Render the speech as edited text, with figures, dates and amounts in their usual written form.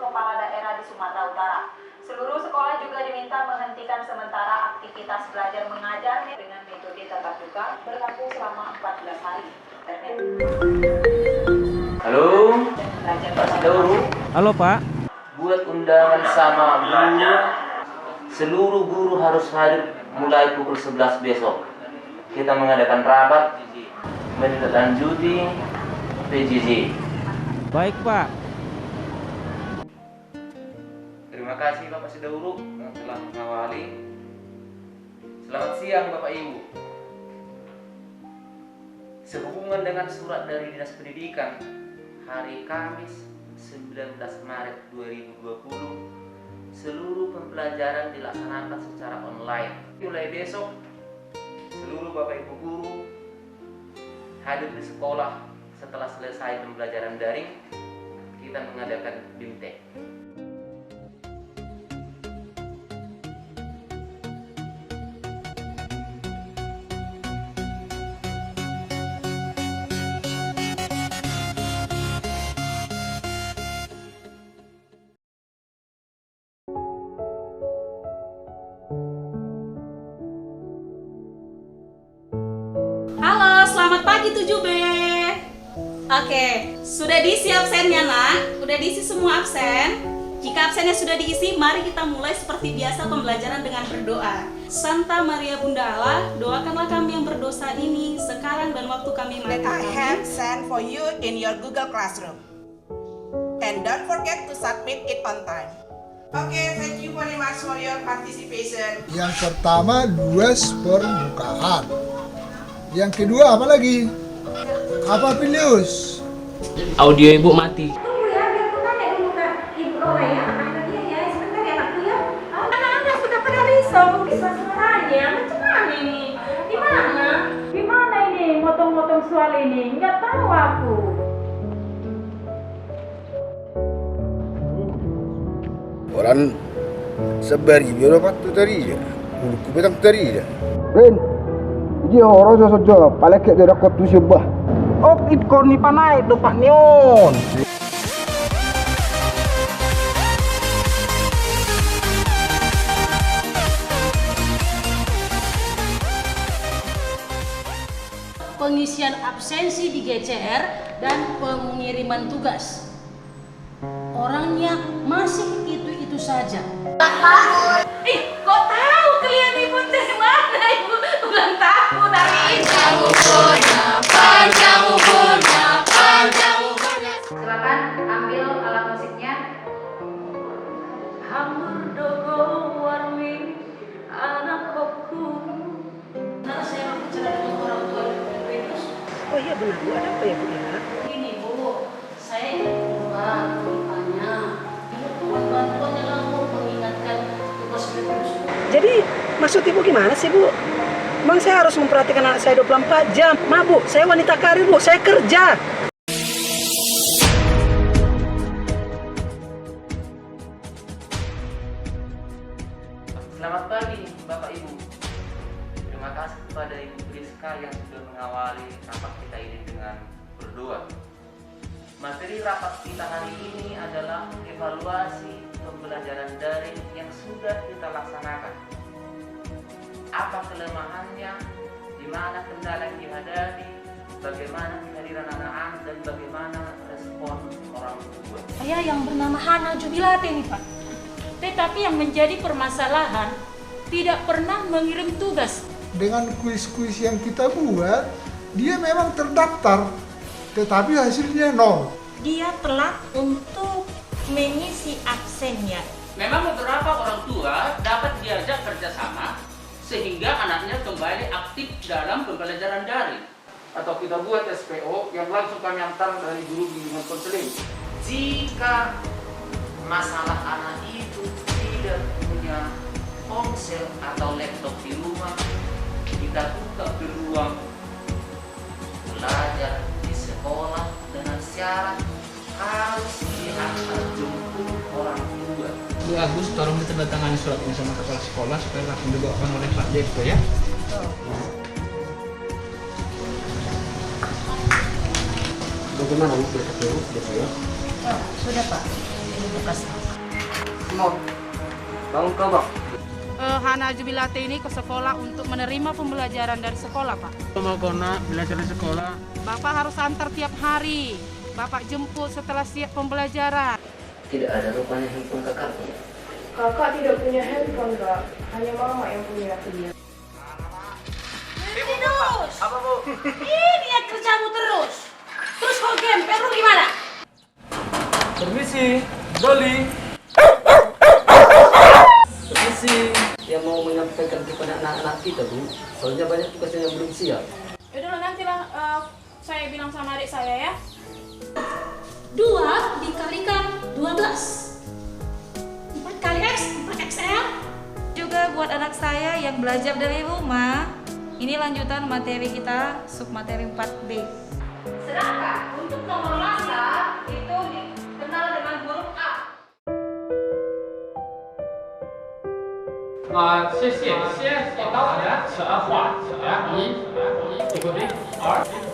kepala daerah di Sumatera Utara. Seluruh sekolah juga diminta menghentikan sementara aktivitas belajar mengajar dengan metode tatap muka berlaku selama 14 hari. Halo, Pak Sidauru. Halo Pak. Buat undangan sama guru. Seluruh guru harus hadir mulai pukul 11 besok. Kita mengadakan rapat menindaklanjuti PJJ. Baik Pak. Terima kasih Bapak Sidauru yang telah mengawali. Selamat siang Bapak Ibu. Sehubungan dengan surat dari Dinas Pendidikan hari Kamis 19 Maret 2020, seluruh pembelajaran dilaksanakan secara online. Mulai besok, seluruh Bapak Ibu guru hadir di sekolah. Setelah selesai pembelajaran daring, kita mengadakan BIMTEK. Halo, selamat pagi 7B. Oke, sudah diisi absennya nak? Udah diisi semua absen? Jika absennya sudah diisi, mari kita mulai seperti biasa pembelajaran dengan berdoa. Santa Maria Bunda Allah, doakanlah kami yang berdosa ini sekarang dan waktu kami mati. That I have sent for you in your Google Classroom. And don't forget to submit it on time. Okay, thank you very much for your participation. Yang pertama luas permukaan. Yang kedua apa lagi? Apa Pilius? Audio ibu mati. Tunggu ya, biar aku tanya dulu ke Ibu Rola ya, anak dia ya, sebentar ya anakku ya. Anak-anak sudah pada risau, bisa suaranya, macam mana ini? Di mana? Di mana ini motong-motong soal ini? Nggak tahu aku. Orang sebari biar apa tu tadi je. Ku petang tadi je. Ren. Ji orang saja paling ke dia kot tu sebah. Oh, ikon ni panai tu Pak Nion. Pengisian absensi di GCR dan pengiriman tugas. Orangnya masih itu-itu saja. Kok tahu kalian ibu dari mana ibu ulang tahun hari ini? Panjang umurnya. Silakan ambil alat musiknya. Hamur dogo warmi anak kokku. Nah, saya mau bicara dengan orang tua Venus. Oh iya benar Bu, ada apa ya Bu ya? Gini Bu, saya ingin keluar rupanya. Ibu tuh bantuan yang aku mengingatkan tugas Venus. Jadi maksud Ibu gimana sih Bu? Emang saya harus memperhatikan anak saya 24 jam. Ma Bu, saya wanita karir Bu, saya kerja. Selamat pagi Bapak Ibu. Terima kasih kepada Ibu Priska yang sudah mengawali rapat kita ini dengan berdoa. Materi rapat kita hari ini adalah evaluasi pembelajaran daring yang sudah kita laksanakan. Apa kelemahannya, di mana kendala yang dihadapi, bagaimana kehadiran anak-anak dan bagaimana respon orang tua. Saya yang bernama Hana Jubilate nih Pak. Tetapi yang menjadi permasalahan tidak pernah mengirim tugas. Dengan kuis-kuis yang kita buat, dia memang terdaftar, tetapi hasilnya nol. Dia telat untuk mengisi absennya. Memang beberapa orang tua dapat diajak kerjasama sehingga anaknya kembali aktif dalam pembelajaran daring. Atau kita buat SPO yang langsung kami antar dari guru bimbingan konseling. Jika masalah anak itu tidak punya ponsel atau laptop di rumah, kita buka peluang belajar di sekolah dengan syarat harus diantar jemput orang tua. Bu Agus, tolong ditandatangani surat ini sama kepala sekolah supaya langsung dibawakan oleh Pak Depo ya. Bagaimana Bu Depo ya? Sudah Pak. bekas. Mau bangun kau bang. Hana Jubilate ini ke sekolah untuk menerima pembelajaran dari sekolah, Pak. Mau kona belajar di sekolah. Bapak harus antar tiap hari. Bapak jemput setelah siap pembelajaran. Tidak ada rupanya handphone kakak. Kakak tidak punya handphone, Kak. Hanya mama yang punya. Terus. Apa, Bu? Ini ya kerjamu terus. Terus kau gempel lu gimana? Permisi, Doli. Permisi, yang mau menyampaikan kepada anak-anak kita Bu, soalnya banyak tugas yang belum siap. Yaudah nantilah saya bilang sama adik saya ya. 2 dikalikan 12. 4 kali X, 4XL. Juga buat anak saya yang belajar dari rumah, ini lanjutan materi kita submateri 4B. Sedangkan untuk nomor masa itu dikenal dengan huruf A. 谢谢，先给大家说话，1，1，对不对？2。